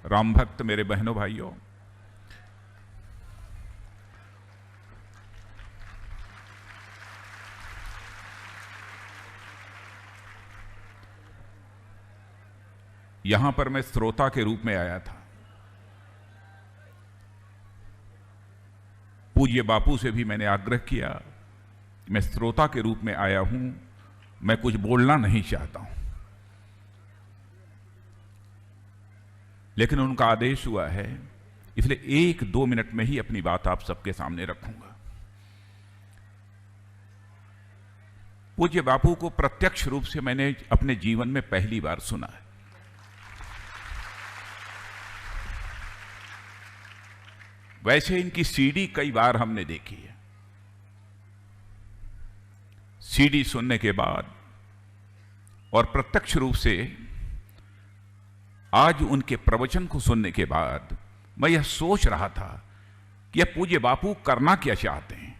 राम भक्त मेरे बहनों भाइयों, यहां पर मैं श्रोता के रूप में आया था। पूज्य बापू से भी मैंने आग्रह किया, मैं श्रोता के रूप में आया हूं, मैं कुछ बोलना नहीं चाहता हूं, लेकिन उनका आदेश हुआ है, इसलिए 1-2 मिनट में ही अपनी बात आप सबके सामने रखूंगा। पूज्य बापू को प्रत्यक्ष रूप से मैंने अपने जीवन में पहली बार सुना है। वैसे इनकी सीडी कई बार हमने देखी है। सीडी सुनने के बाद और प्रत्यक्ष रूप से आज उनके प्रवचन को सुनने के बाद मैं यह सोच रहा था कि यह पूज्य बापू करना क्या चाहते हैं।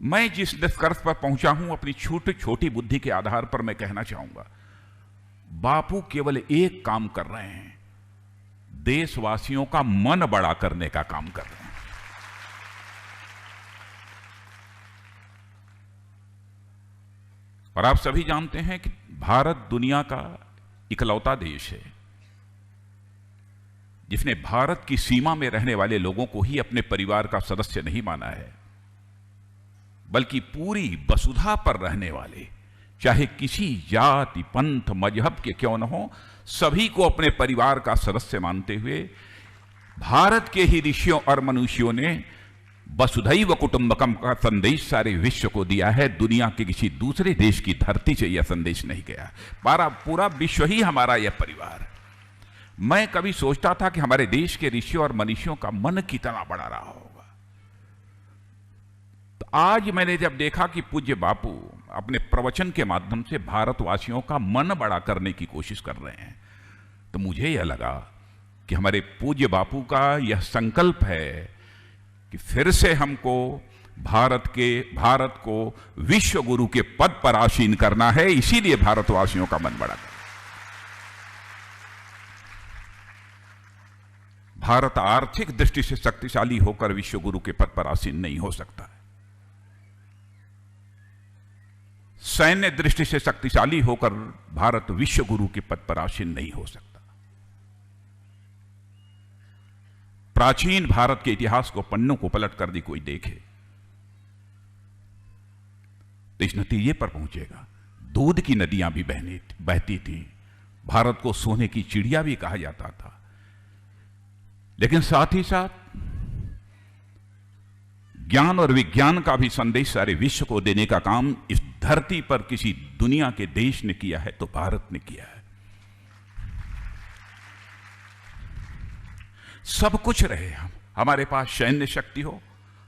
मैं जिस निष्कर्ष पर पहुंचा हूं अपनी छोटी छोटी बुद्धि के आधार पर मैं कहना चाहूंगा, बापू केवल एक काम कर रहे हैं, देशवासियों का मन बड़ा करने का काम कर रहे हैं। और आप सभी जानते हैं कि भारत दुनिया का इकलौता देश है जिसने भारत की सीमा में रहने वाले लोगों को ही अपने परिवार का सदस्य नहीं माना है, बल्कि पूरी वसुधा पर रहने वाले, चाहे किसी जाति पंथ मजहब के क्यों न हो, सभी को अपने परिवार का सदस्य मानते हुए भारत के ही ऋषियों और मनुष्यों ने वसुधैव कुटुंबकम का संदेश सारे विश्व को दिया है। दुनिया के किसी दूसरे देश की धरती से यह संदेश नहीं गया। पूरा विश्व ही हमारा यह परिवार। मैं कभी सोचता था कि हमारे देश के ऋषियों और मनुष्यों का मन कितना बड़ा रहा होगा, तो आज मैंने जब देखा कि पूज्य बापू अपने प्रवचन के माध्यम से भारतवासियों का मन बड़ा करने की कोशिश कर रहे हैं, तो मुझे यह लगा कि हमारे पूज्य बापू का यह संकल्प है कि फिर से हमको भारत को विश्व गुरु के पद पर आसीन करना है, इसीलिए भारतवासियों का मन बड़ा करना। भारत आर्थिक दृष्टि से शक्तिशाली होकर विश्व गुरु के पद पर आसीन नहीं हो सकता है, सैन्य दृष्टि से शक्तिशाली होकर भारत विश्व गुरु के पद पर आसीन नहीं हो सकता। प्राचीन भारत के इतिहास को पन्नों को पलट कर दी कोई देखे तो इस नतीजे पर पहुंचेगा। दूध की नदियां भी बहती थी, भारत को सोने की चिड़िया भी कहा जाता था, लेकिन साथ ही साथ ज्ञान और विज्ञान का भी संदेश सारे विश्व को देने का काम इस धरती पर किसी दुनिया के देश ने किया है तो भारत ने किया है। सब कुछ रहे हमारे पास सैन्य शक्ति हो,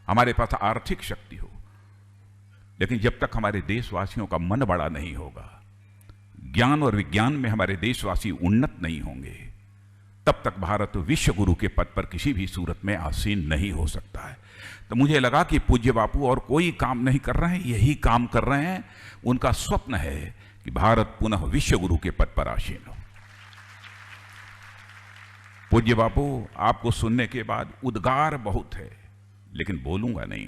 हमारे पास आर्थिक शक्ति हो, लेकिन जब तक हमारे देशवासियों का मन बड़ा नहीं होगा, ज्ञान और विज्ञान में हमारे देशवासी उन्नत नहीं होंगे, तब तक भारत विश्व गुरु के पद पर किसी भी सूरत में आसीन नहीं हो सकता है। तो मुझे लगा कि पूज्य बापू और कोई काम नहीं कर रहे हैं, यही काम कर रहे हैं। उनका स्वप्न है कि भारत पुनः विश्व गुरु के पद पर आसीन हो। पूज्य बापू, आपको सुनने के बाद उद्गार बहुत है, लेकिन बोलूंगा नहीं,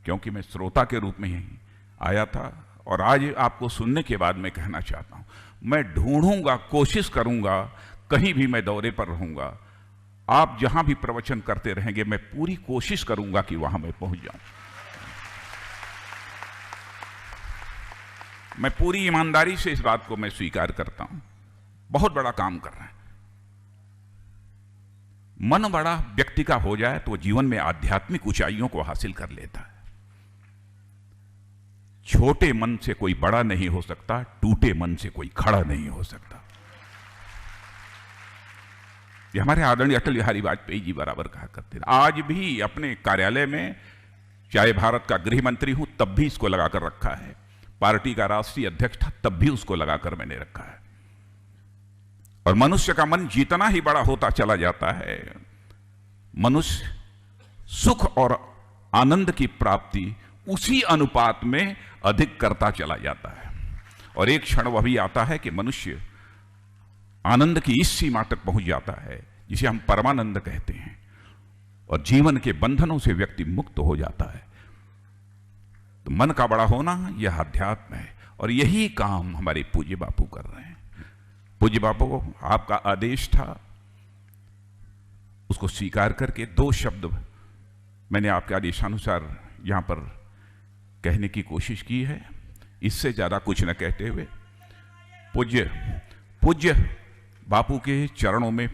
क्योंकि मैं श्रोता के रूप में ही आया था और आज आपको सुनने के बाद मैं कहना चाहता हूं, मैं ढूंढूंगा, कोशिश करूंगा, कहीं भी मैं दौरे पर रहूंगा, आप जहां भी प्रवचन करते रहेंगे, मैं पूरी कोशिश करूंगा कि वहां मैं पहुंच जाऊं। मैं पूरी ईमानदारी से इस बात को मैं स्वीकार करता हूं, बहुत बड़ा काम कर रहे हैं। मन बड़ा व्यक्ति का हो जाए तो जीवन में आध्यात्मिक ऊंचाइयों को हासिल कर लेता है। छोटे मन से कोई बड़ा नहीं हो सकता, टूटे मन से कोई खड़ा नहीं हो सकता। ये हमारे आदरणीय अटल बिहारी वाजपेयी जी बराबर कहा करते थे। आज भी अपने कार्यालय में, चाहे भारत का गृह मंत्री हूं तब भी इसको लगाकर रखा है, पार्टी का राष्ट्रीय अध्यक्ष था तब भी उसको लगाकर मैंने रखा है। और मनुष्य का मन जितना ही बड़ा होता चला जाता है, मनुष्य सुख और आनंद की प्राप्ति उसी अनुपात में अधिक करता चला जाता है। और एक क्षण वह भी आता है कि मनुष्य आनंद की इस सीमा तक पहुंच जाता है जिसे हम परमानंद कहते हैं, और जीवन के बंधनों से व्यक्ति मुक्त हो जाता है। तो मन का बड़ा होना यह अध्यात्म है, और यही काम हमारे पूज्य बापू कर रहे हैं। पूज्य बापू, आपका आदेश था, उसको स्वीकार करके 2 शब्द मैंने आपके आदेशानुसार यहां पर कहने की कोशिश की है, इससे ज्यादा कुछ न कहते हुए पूज्य बापू के चरणों में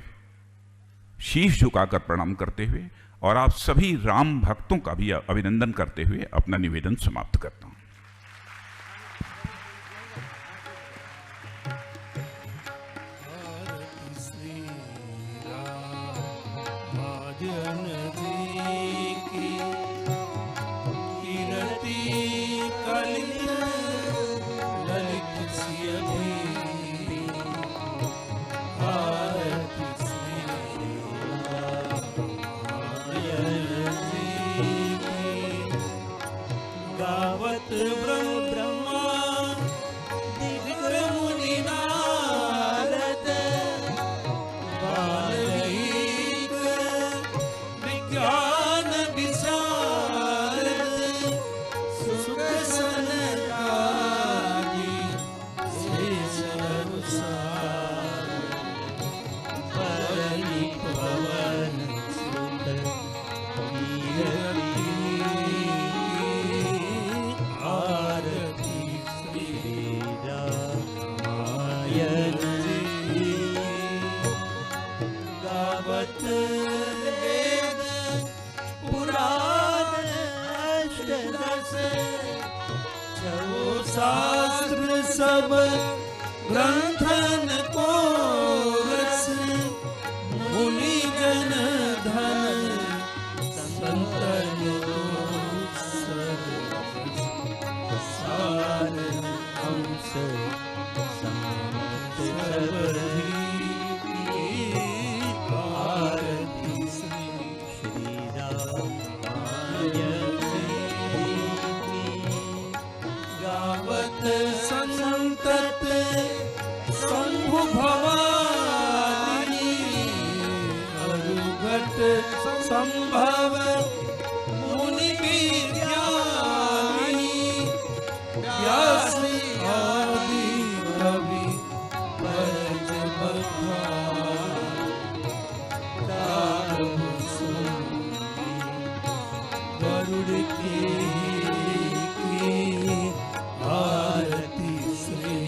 शीश झुकाकर प्रणाम करते हुए और आप सभी राम भक्तों का भी अभिनंदन करते हुए अपना निवेदन समाप्त करता हूं। शास्त्र सब ग्रंथन को रस, मुनि जन धन संतन को सब सार हंस संत सबरी आरती श्री राम गावत संतत शंभु भवानी, अरुघट संभव मुनि विज्ञानी, व्यास आदि कवि परज बखान, गरुड़ की आरती श्री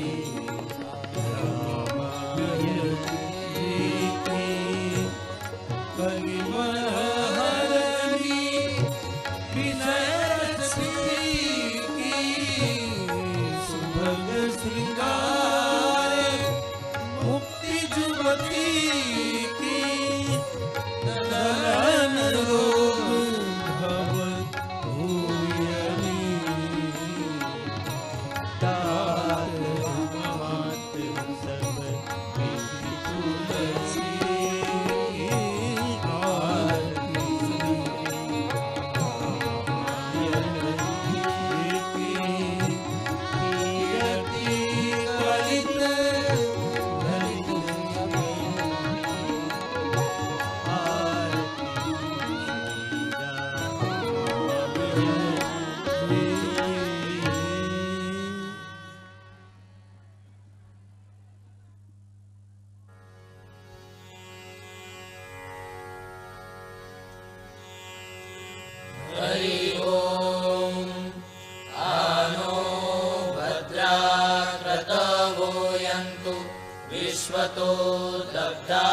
रामायण की, कलिमल हरणी विजय रचती की, सुभग श्रृंगार मुक्ति जुबती की, दलन रोग भव भूयनी, तार मात सब तुलसी आरती कीर्ति कलित हरि ओम आनो भद्रा क्रतवो यन्तु विश्वतो दग्धा